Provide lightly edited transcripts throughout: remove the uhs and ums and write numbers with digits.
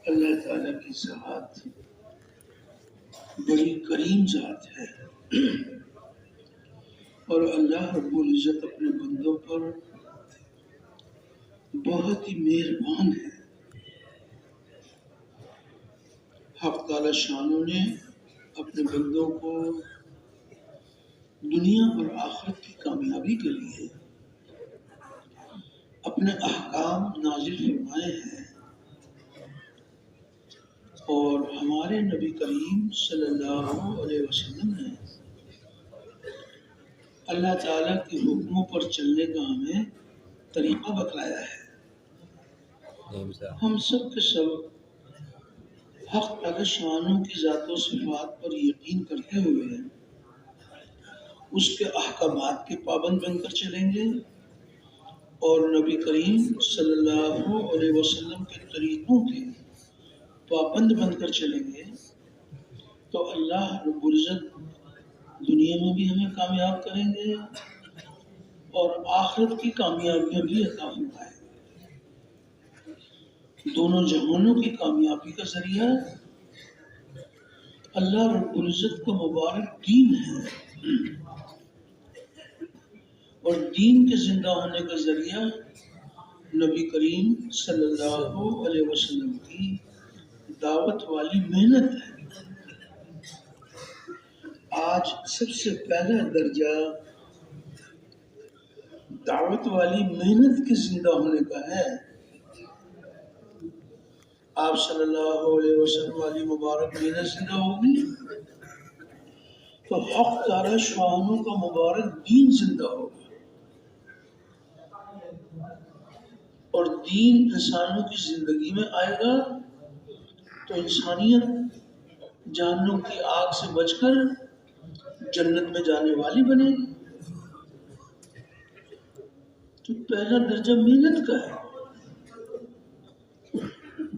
اللہ تعالیٰ کی ذات بڑی کریم ذات ہے اور اللہ رب العزت اپنے بندوں پر بہت ہی مہربان ہے۔ حق تعالیٰ شانوں نے اپنے بندوں کو دنیا اور آخرت کی کامیابی کے لیے اپنے احکام نازل فرمائے ہیں، اور ہمارے نبی کریم صلی اللہ علیہ وسلم نے اللہ تعالیٰ کے حکموں پر چلنے کا ہمیں طریقہ بتلایا ہے۔ ہم سب کے سب حق تعالیٰ شانوں کی ذات و صفات پر یقین کرتے ہوئے اس کے احکامات کے پابند بن کر چلیں گے اور نبی کریم صلی اللہ علیہ وسلم کے طریقوں کے پابند بن کر چلیں گے تو اللہ رب العزت دنیا میں بھی ہمیں کامیاب کریں گے اور آخرت کی کامیابیاں بھی عطا فرمائیں گے۔ دونوں جہانوں کی کامیابی کا ذریعہ اللہ رب العزت کا مبارک دین ہے، اور دین کے زندہ ہونے کا ذریعہ نبی کریم صلی اللہ علیہ وسلم کی دعوت والی محنت ہے۔ آج سب سے پہلا درجہ دعوت والی محنت کے زندہ ہونے کا ہے۔ آپ صلی اللہ علیہ وسلم والی مبارک محنت زندہ ہوگی تو حق تعالیٰ شانوں کا مبارک دین زندہ ہوگا، اور دین انسانوں کی زندگی میں آئے گا تو انسانیت جہنم کی آگ سے بچ کر جنت میں جانے والی بنے گی۔ تو پہلا درجہ محنت کا ہے،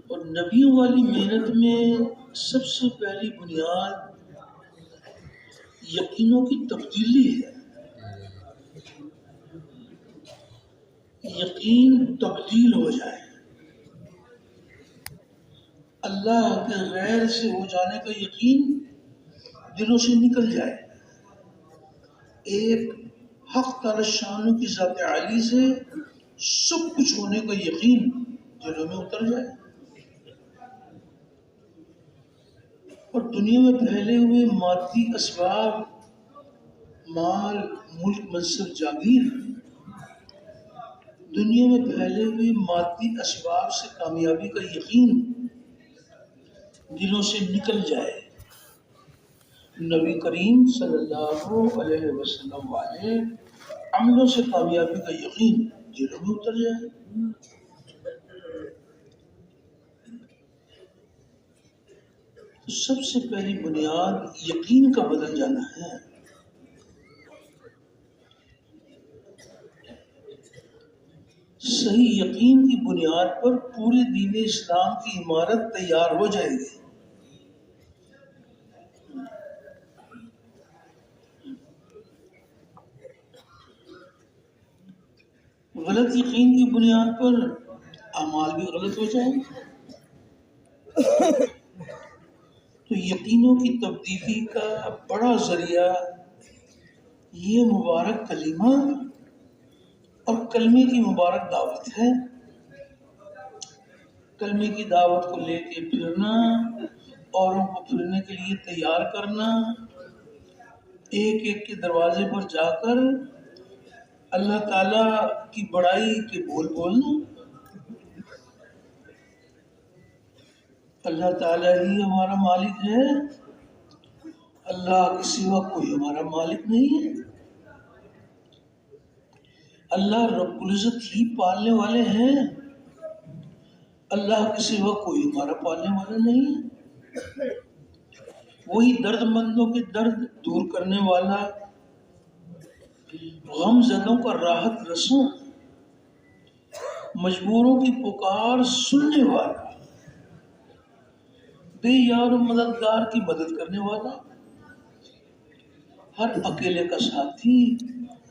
اور نبیوں والی محنت میں سب سے پہلی بنیاد یقینوں کی تبدیلی ہے۔ یقین تبدیل ہو جائے، اللہ کے غیر سے ہو جانے کا یقین دلوں سے نکل جائے، ایک حق تعالی شانوں کی ذات عالی سے سب کچھ ہونے کا یقین دلوں میں اتر جائے، اور دنیا میں پھیلے ہوئے مادی اسباب، مال، ملک، منصب، جاگیر، دنیا میں پھیلے ہوئے مادی اسباب سے کامیابی کا یقین دلوں سے نکل جائے، نبی کریم صلی اللہ علیہ وسلم والے عملوں سے کامیابی کا یقین دلوں میں اتر جائے۔ تو سب سے پہلی بنیاد یقین کا بدل جانا ہے۔ صحیح یقین کی بنیاد پر پورے دین اسلام کی عمارت تیار ہو جائے گی۔ غلط یقین کی بنیاد پر اعمال بھی غلط ہو جائیں گے۔ تو یقینوں کی تبدیلی کا بڑا ذریعہ یہ مبارک کلمہ اور کلمے کی مبارک دعوت ہے۔ کلمے کی دعوت کو لے کے پھرنا، اوروں کو پھرنے کے لیے تیار کرنا، ایک ایک کے دروازے پر جا کر اللہ تعالیٰ کی بڑائی کے بول بولنا۔ اللہ تعالیٰ ہی ہمارا مالک ہے، اللہ کے سوا کوئی ہمارا مالک نہیں ہے، اللہ رب العزت ہی پالنے والے ہیں، اللہ کے سوا کوئی ہمارا پالنے والا نہیں ہے، وہی درد مندوں کے درد دور کرنے والا، غم زدوں کا راحت رسوں، مجبوروں کی پکار سننے والا، بے یار و مددگار کی مدد کرنے والا، ہر اکیلے کا ساتھی،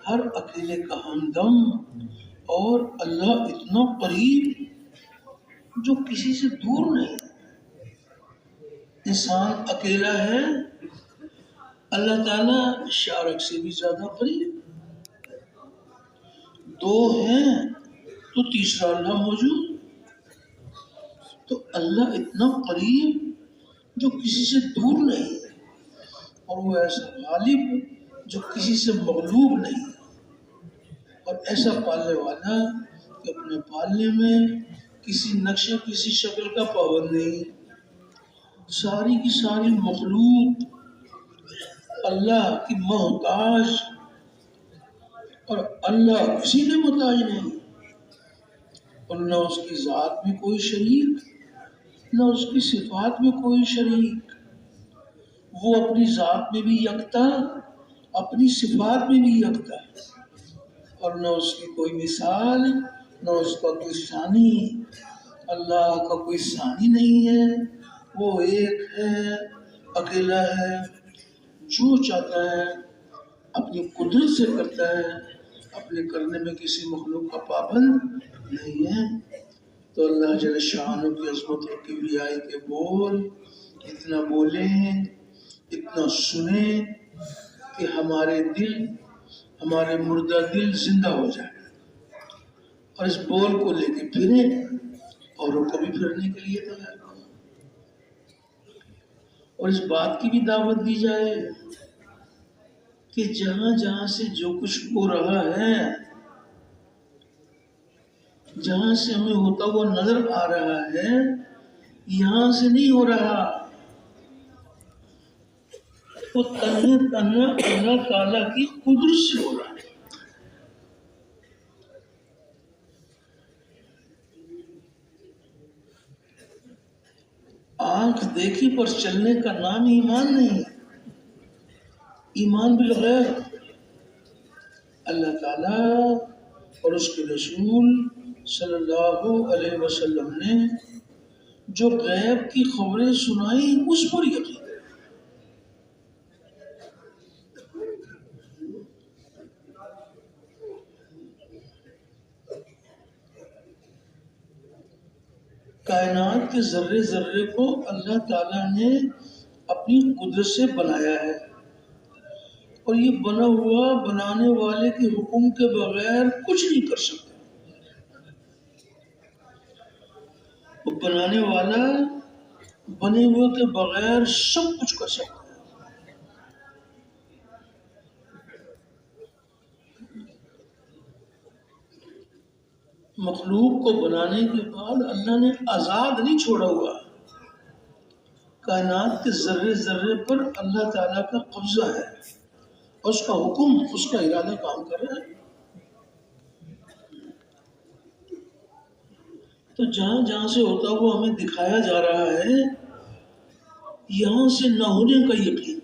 ہر اکیلے کا ہمدم، اور اللہ اتنا قریب جو کسی سے دور نہیں۔ انسان اکیلا ہے، اللہ تعالیٰ شارک سے بھی زیادہ قریب، دو ہیں تو تیسرا اللہ موجود. تو اللہ اتنا قریب جو کسی سے دور نہیں ہے، اور وہ ایسا غالب جو کسی سے مغلوب نہیں ہے، اور ایسا پالنے والا کہ اپنے پالنے میں کسی نقشے کسی شکل کا پابند نہیں. ساری کی ساری مخلوق اللہ کی محتاج، اور اللہ کسی کے محتاج نہیں، اور نہ اس کی ذات میں کوئی شریک، نہ اس کی صفات میں کوئی شریک. وہ اپنی ذات میں بھی یکتا، اپنی صفات میں بھی یکتا ہے، اور نہ اس کی کوئی مثال، نہ اس کا کوئی ثانی. اللہ کا کوئی ثانی نہیں ہے، وہ ایک ہے، اکیلا ہے، جو چاہتا ہے اپنی قدرت سے کرتا ہے، اپنے کرنے میں کسی مخلوق کا پابند نہیں ہے. تو اللہ جل شانہ کی عظمت اور کبریائی کے بول اتنا بولے ہیں، اتنا سنیں کہ ہمارے دل، ہمارے مردہ دل زندہ ہو جائے، اور اس بول کو لے کے پھریں، اوروں کو بھی پھرنے کے لیے تیار کریں، اور اس بات کی بھی دعوت دی جائے کہ جہاں جہاں سے جو کچھ ہو رہا ہے، جہاں سے ہمیں ہوتا ہوا نظر آ رہا ہے، یہاں سے نہیں ہو رہا، وہ تنہا تنہا اللہ تعالیٰ کی قدرت سے ہو رہا ہے. آنکھ دیکھی پر چلنے کا نام ایمان نہیں ہے. ایمان بالغیب، اللہ تعالیٰ اور اس کے رسول صلی اللہ علیہ وسلم نے جو غیب کی خبریں سنائی اس پر یقین ہے. کائنات کے ذرے ذرے کو اللہ تعالیٰ نے اپنی قدرت سے بنایا ہے، اور یہ بنا ہوا بنانے والے کے حکم کے بغیر کچھ نہیں کر سکتا. وہ بنانے والا بنے ہوئے کے بغیر سب کچھ کر سکتا ہے. مخلوق کو بنانے کے بعد اللہ نے آزاد نہیں چھوڑا ہوا. کائنات کے ذرے ذرے پر اللہ تعالیٰ کا قبضہ ہے، اور اس کا حکم، اس کا ارادہ کام کر رہا ہے. تو جہاں جہاں سے ہوتا ہوا ہمیں دکھایا جا رہا ہے، یہاں سے نہ ہونے کا یقین،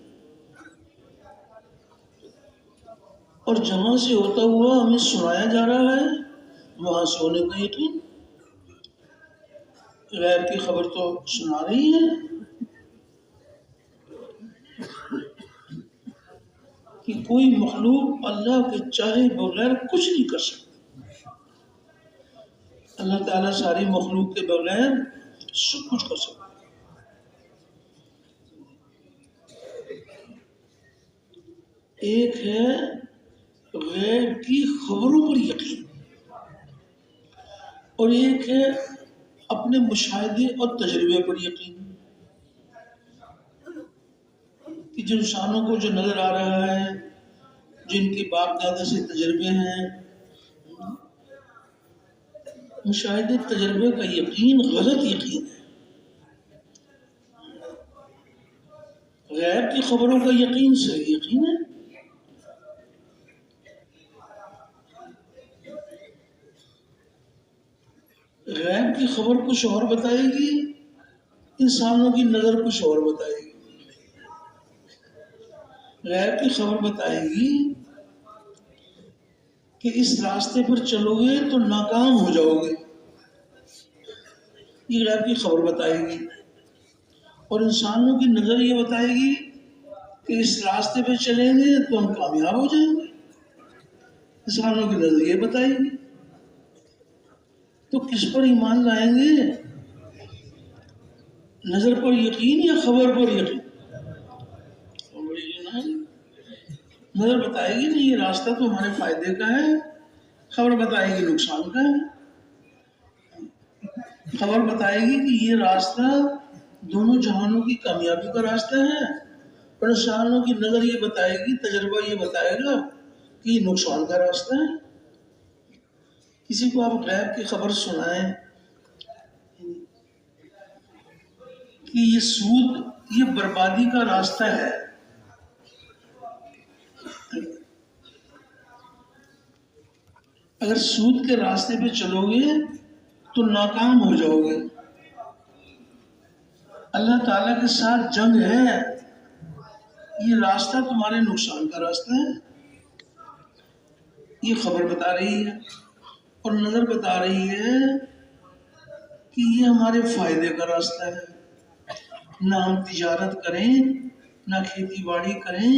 اور جہاں سے ہوتا ہوا ہمیں سنایا جا رہا ہے، وہاں سے ہونے کا یقین. غیب کی خبر تو سنا رہی ہے کہ کوئی مخلوق اللہ کے چاہے بغیر کچھ نہیں کر سکتا. اللہ تعالیٰ ساری مخلوق کے بغیر سب کچھ کر سکتا. ایک ہے غیب کی خبروں پر یقین، اور ایک ہے اپنے مشاہدے اور تجربے پر یقین، کہ جن انسانوں کو جو نظر آ رہا ہے، جن کے باپ دادا سے تجربے ہیں، مشاہدے تجربے کا یقین غلط یقین ہے. غیب کی خبروں کا یقین صحیح یقین ہے. غیب کی خبر کچھ اور بتائے گی، انسانوں کی نظر کچھ اور بتائے گی. غیب کی خبر بتائے گی کہ اس راستے پر چلو گے تو ناکام ہو جاؤ گے، یہ غیب کی خبر بتائے گی. اور انسانوں کی نظر یہ بتائے گی کہ اس راستے پہ چلیں گے تو ہم کامیاب ہو جائیں گے، انسانوں کی نظر یہ بتائے گی. تو کس پر ایمان لائیں گے؟ نظر پر یقین یا خبر پر یقین؟ نظر بتائے گی نہیں یہ راستہ تو ہمارے فائدے کا ہے، خبر بتائے گی نقصان کا ہے۔ خبر بتائے گی کہ یہ راستہ دونوں جہانوں کی کامیابی کا راستہ ہے، اور انسانوں کی نظر یہ بتائے گی، تجربہ یہ بتائے گا کہ یہ نقصان کا راستہ ہے۔ کسی کو آپ غیب کی خبر سنائیں کہ یہ سود، یہ بربادی کا راستہ ہے، اگر سود کے راستے پہ چلو گے تو ناکام ہو جاؤ گے، اللہ تعالیٰ کے ساتھ جنگ ہے، یہ راستہ تمہارے نقصان کا راستہ ہے۔ یہ خبر بتا رہی ہے، اور نظر بتا رہی ہے کہ یہ ہمارے فائدے کا راستہ ہے۔ نہ ہم تجارت کریں، نہ کھیتی باڑی کریں،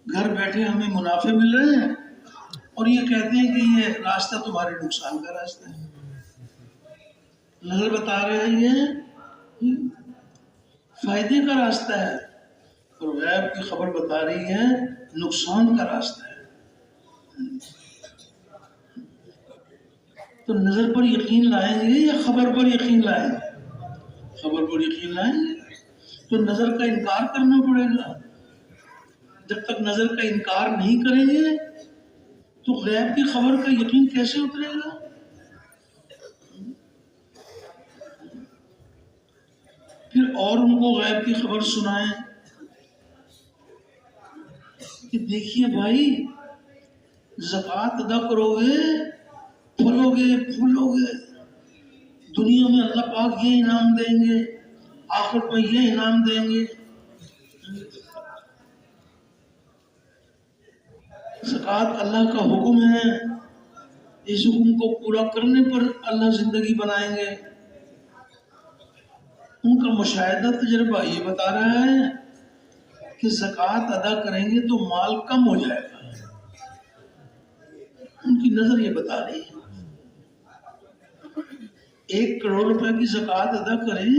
گھر بیٹھے ہمیں منافع مل رہے ہیں، اور یہ کہتے ہیں کہ یہ راستہ تمہارے نقصان کا راستہ ہے۔ نظر بتا رہی ہے فائدے کا راستہ ہے، اور غیب کی خبر بتا رہی ہے نقصان کا راستہ ہے۔ تو نظر پر یقین لائیں گے یا خبر پر یقین لائیں گے؟ خبر پر یقین لائیں گے تو نظر کا انکار کرنا پڑے گا۔ جب تک نظر کا انکار نہیں کریں گے تو غیب کی خبر کا یقین کیسے اترے گا؟ پھر اور ان کو غیب کی خبر سنائیں کہ دیکھیے بھائی، زکوٰۃ ادا کرو گے، پھلو گے پھولو گے، دنیا میں اللہ پاک یہ انعام دیں گے، آخرت میں یہ انعام دیں گے۔ زکوٰۃ اللہ کا حکم ہے، اس حکم کو پورا کرنے پر اللہ زندگی بنائیں گے۔ ان کا مشاہدہ تجربہ یہ بتا رہا ہے کہ زکوٰۃ ادا کریں گے تو مال کم ہو جائے گا، ان کی نظر یہ بتا رہی ہے۔ 1 کروڑ روپے کی زکوٰۃ ادا کریں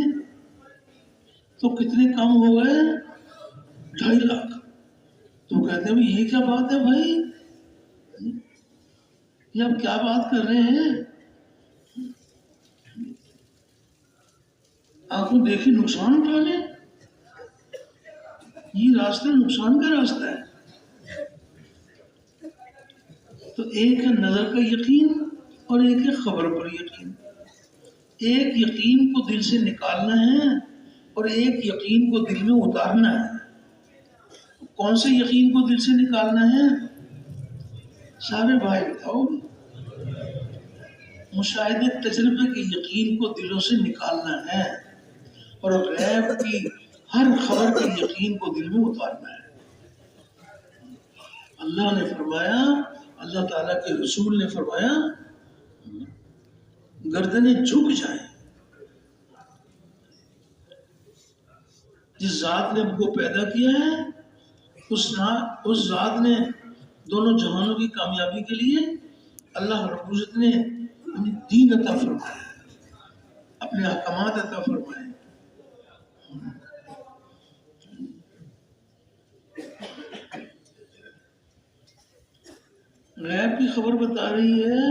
تو کتنے کم ہو گئے؟ 2.5 لاکھ۔ تو کہتے ہیں یہ کیا بات ہے بھائی، یہ آپ کیا بات کر رہے ہیں؟ آنکھوں دیکھی نقصان اٹھا لیں، یہ راستہ نقصان کا راستہ ہے۔ تو ایک ہے نظر کا یقین اور ایک ہے خبر پر یقین۔ ایک یقین کو دل سے نکالنا ہے اور ایک یقین کو دل میں اتارنا ہے۔ کون سے یقین کو دل سے نکالنا ہے؟ سارے بھائی بتاؤ۔ مشاہدے تجربے کے یقین کو دلوں سے نکالنا ہے اور غیب کی ہر خبر کے یقین کو دل میں اتارنا ہے۔ اللہ نے فرمایا، اللہ تعالیٰ کے رسول نے فرمایا، گردنیں جھک جائیں۔ جس ذات نے ہم کو پیدا کیا ہے اس ذات نے دونوں جہانوں کی کامیابی کے لیے اللہ رب العزت نے دین عطا فرمایا ہے، اپنے احکامات عطا فرمائے۔ غیب کی خبر بتا رہی ہے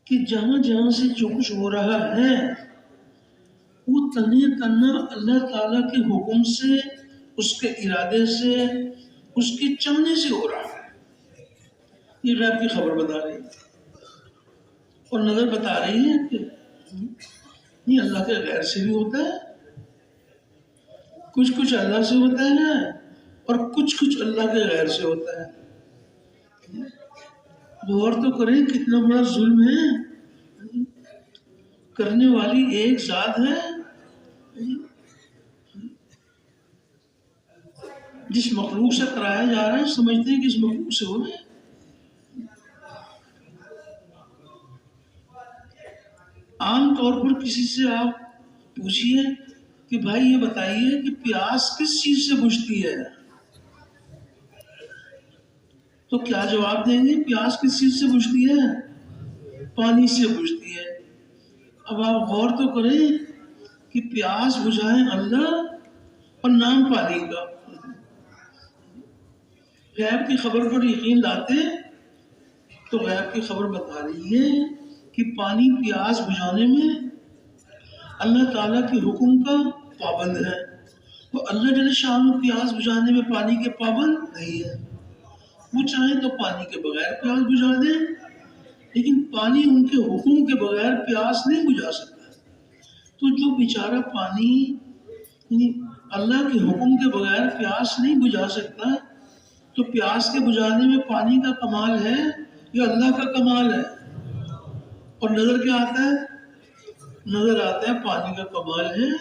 کہ جہاں جہاں سے جو کچھ ہو رہا ہے وہ تنہا تنہا اللہ تعالیٰ کے حکم سے، اس کے ارادے سے، اس کے چاہنے سے ہو رہا ہے۔ یہ غیب کی خبر بتا رہی ہے، اور نظر بتا رہی ہے کہ یہ اللہ کے غیر سے بھی ہوتا ہے، کچھ اللہ سے ہوتا ہے اور کچھ اللہ کے غیر سے ہوتا ہے۔ غور تو کریں کتنا بڑا ظلم ہے، کرنے والی ایک ذات ہے، جس مخلوق سے کرایا جا رہا ہے سمجھتے ہیں کہ اس مخلوق سے ہو رہا ہے۔ عام طور پر کسی سے آپ پوچھئے کہ بھائی یہ بتائیے کہ پیاس کس چیز سے بجھتی ہے، تو کیا جواب دیں گے؟ پیاس کس چیز سے بجھتی ہے؟ پانی سے بجھتی ہے۔ اب آپ غور تو کریں کہ پیاس بجھائیں اللہ اور نام پانی کا. غیب کی خبر پر یقین لاتے تو غیب کی خبر بتا رہی ہے کہ پانی پیاس بجھانے میں اللہ تعالیٰ کے حکم کا پابند ہے. تو اللہ جل شان پیاس بجھانے میں پانی کے پابند نہیں ہے. وہ چاہیں تو پانی کے بغیر پیاس بجھا دیں، لیکن پانی ان کے حکم کے بغیر پیاس نہیں بجھا سکتا. تو جو بیچارہ پانی یعنی اللہ کے حکم کے بغیر پیاس نہیں بجھا سکتا، تو پیاس کے بجھانے میں پانی کا کمال ہے یا اللہ کا کمال ہے؟ اور نظر کیا آتا ہے؟ نظر آتا ہے پانی کا کمال ہے.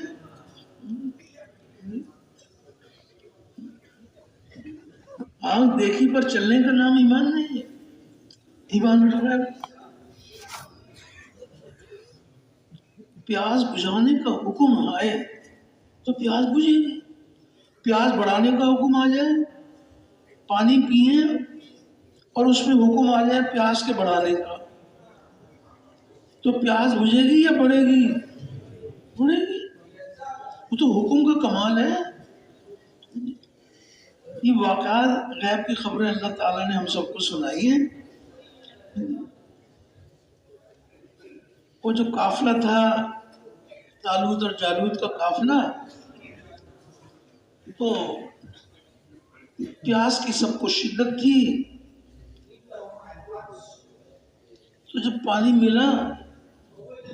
آنکھ دیکھی پر چلنے کا نام ایمان نہیں ہے. ایمان رکھ رہا ہے. پیاس بجھانے کا حکم آئے تو پیاس بجھے گی. پیاس بڑھانے کا حکم آ جائے، پانی پئیں اور اس میں حکم آ جائے پیاس کے بڑھانے کا، تو پیاس بجھے گی یا بڑھے گی؟ بڑھے گی. وہ تو حکم کا کمال ہے. یہ واقعات غیب کی خبریں اللہ تعالیٰ نے ہم سب کو سنائی ہیں. وہ جو قافلہ تھا طالوت اور جالوت کا قافلہ، تو پیاس کی سب کو شدت تھی. تو جب پانی ملا،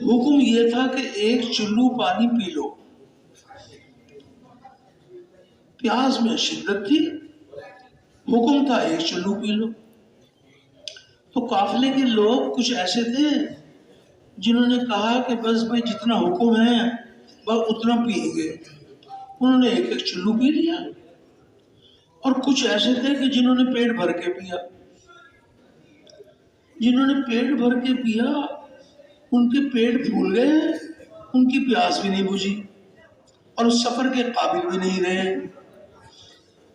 حکم یہ تھا کہ ایک چلو پانی پی لو. پیاس میں شدت تھی، حکم تھا ایک چلو پی لو. تو قافلے کے لوگ کچھ ایسے تھے جنہوں نے کہا کہ بس بھائی جتنا حکم ہے بس اتنا پیئیں گے. انہوں نے ایک ایک چلو پی لیا. اور کچھ ایسے تھے کہ جنہوں نے پیٹ بھر کے پیا. جنہوں نے پیٹ بھر کے پیا ان کے پیٹ پھول گئے، ان کی پیاس بھی نہیں بجھی اور اس سفر کے قابل بھی نہیں رہے.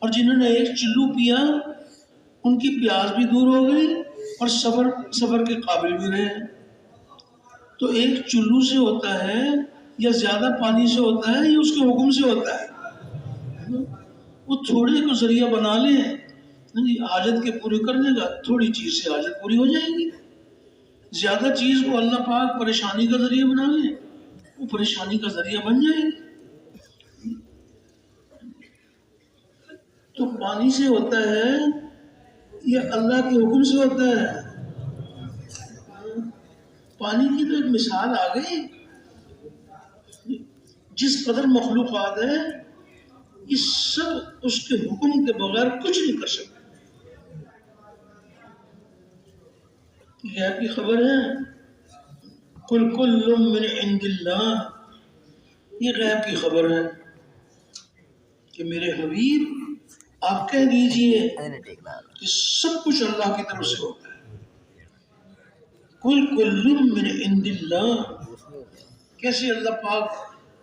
اور جنہوں نے ایک چلو پیا ان کی پیاس بھی دور ہو گئی اور سفر کے قابل بھی رہے. تو ایک چلو سے ہوتا ہے یا زیادہ پانی سے ہوتا ہے یا اس کے حکم سے ہوتا ہے؟ وہ تھوڑے کو ذریعہ بنا لیں حاجت کے پورے کرنے کا، تھوڑی چیز سے حاجت پوری ہو جائے گی. زیادہ چیز کو اللہ پاک پریشانی کا ذریعہ بنا لیں، وہ پریشانی کا ذریعہ بن جائے گی. تو پانی سے ہوتا ہے یا اللہ کے حکم سے ہوتا ہے؟ پانی کی تو ایک مثال آ گئی. جس قدر مخلوقات ہے یہ سب اس کے حکم کے بغیر کچھ نہیں کر سکتے. غیب کی خبر ہے قل کل من عند اللہ. یہ غیب کی خبر ہے کہ میرے حبیب آپ کہہ دیجئے کہ سب کچھ اللہ کی طرف سے ہوتا ہے. قل کل من عند اللہ. کیسے اللہ پاک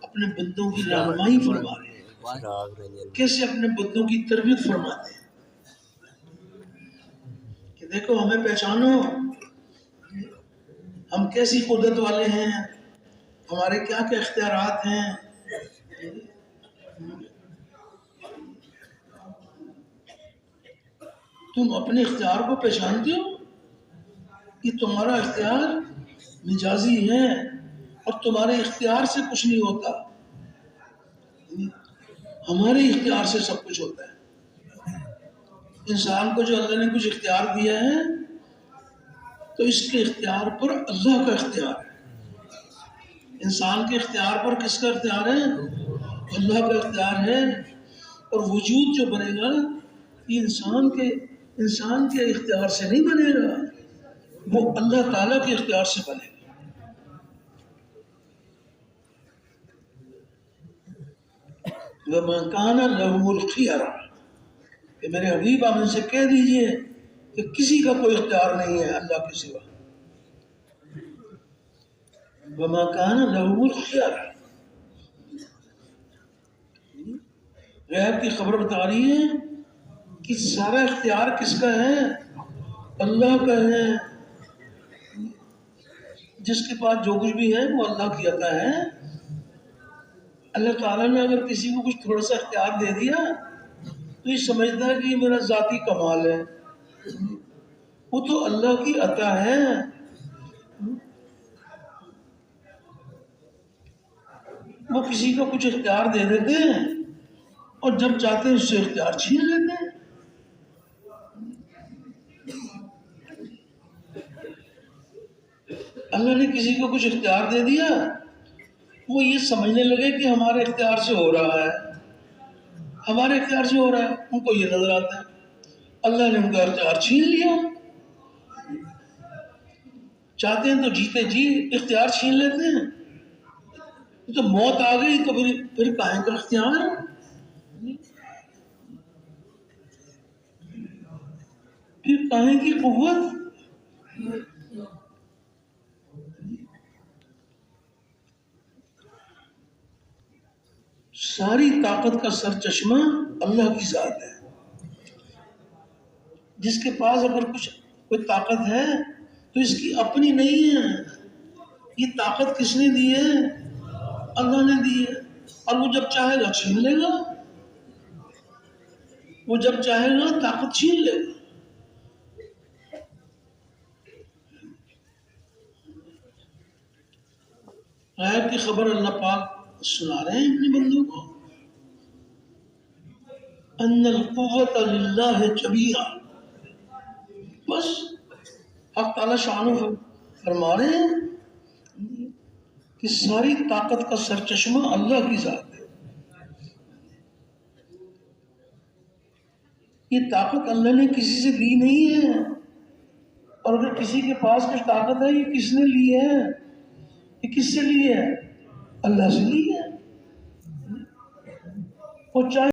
اپنے بندوں کی رہنمائی فرما رہے ہیں، کیسے اپنے بندوں کی تربیت فرماتے ہیں کہ دیکھو ہمیں پہچانو، ہم کیسی قدرت والے ہیں، ہمارے کیا کیا اختیارات ہیں. تم اپنے اختیار کو پہچانتے ہو کہ تمہارا اختیار مجازی ہے اور تمہارے اختیار سے کچھ نہیں ہوتا، ہمارے اختیار سے سب کچھ ہوتا ہے. انسان کو جو اللہ نے کچھ اختیار دیا ہے تو اس کے اختیار پر اللہ کا اختیار ہے. انسان کے اختیار پر کس کا اختیار ہے؟ اللہ کا اختیار ہے. اور وجود جو بنے گا یہ انسان کے اختیار سے نہیں بنے گا، وہ اللہ تعالیٰ کے اختیار سے بنے گا. وَمَا كَانَ لَهُمُ الْخِيَرَةُ. کہ میرے حبیب آپ ان سے کہہ دیجئے کہ کسی کا کوئی اختیار نہیں ہے اللہ کے سوا. وَمَا كَانَ لَهُمُ الْخِيَرَةُ. غیب کی خبر بتا رہی ہے کہ سارا اختیار کس کا ہے؟ اللہ کا ہے. جس کے پاس جو کچھ بھی ہے وہ اللہ کی عطا ہے. اللہ تعالیٰ نے اگر کسی کو کچھ تھوڑا سا اختیار دے دیا تو یہ سمجھتا ہے کہ یہ میرا ذاتی کمال ہے. وہ تو اللہ کی عطا ہے. وہ کسی کو کچھ اختیار دے دیتے ہیں اور جب چاہتے ہیں اس سے اختیار چھین لیتے ہیں. اللہ نے کسی کو کچھ اختیار دے دیا، وہ یہ سمجھنے لگے کہ ہمارے اختیار سے ہو رہا ہے، ہمارے اختیار سے ہو رہا ہے. ان کو یہ نظر آتا ہے اللہ نے ان کا اختیار چھین لیا. چاہتے ہیں تو جیتے جی اختیار چھین لیتے ہیں. تو موت آ گئی تو پھر کہیں کا اختیار ہے. پھر کہیں کی قوت. ساری طاقت کا سر چشمہ اللہ کی ذات ہے. جس کے پاس اگر کوئی طاقت ہے تو اس کی اپنی نہیں ہے. یہ طاقت کس نے دی ہے؟ اللہ نے دی ہے. اور وہ جب چاہے گا چھین لے گا. وہ جب چاہے گا طاقت چھین لے گا. غیب کی خبر اللہ پاک سنا رہے ہیں اپنے بندوں کو. ان القوت للہ جمیعا. بس حق تعالی شانہ فرما رہے ہیں کہ ساری طاقت کا سر چشمہ اللہ کی ذات ہے. یہ طاقت اللہ نے کسی سے لی نہیں ہے. اور اگر کسی کے پاس کچھ طاقت ہے یہ کس نے لی ہے؟ یہ کس سے لی ہے؟ اللہ سے لی ہے. وہ چاہے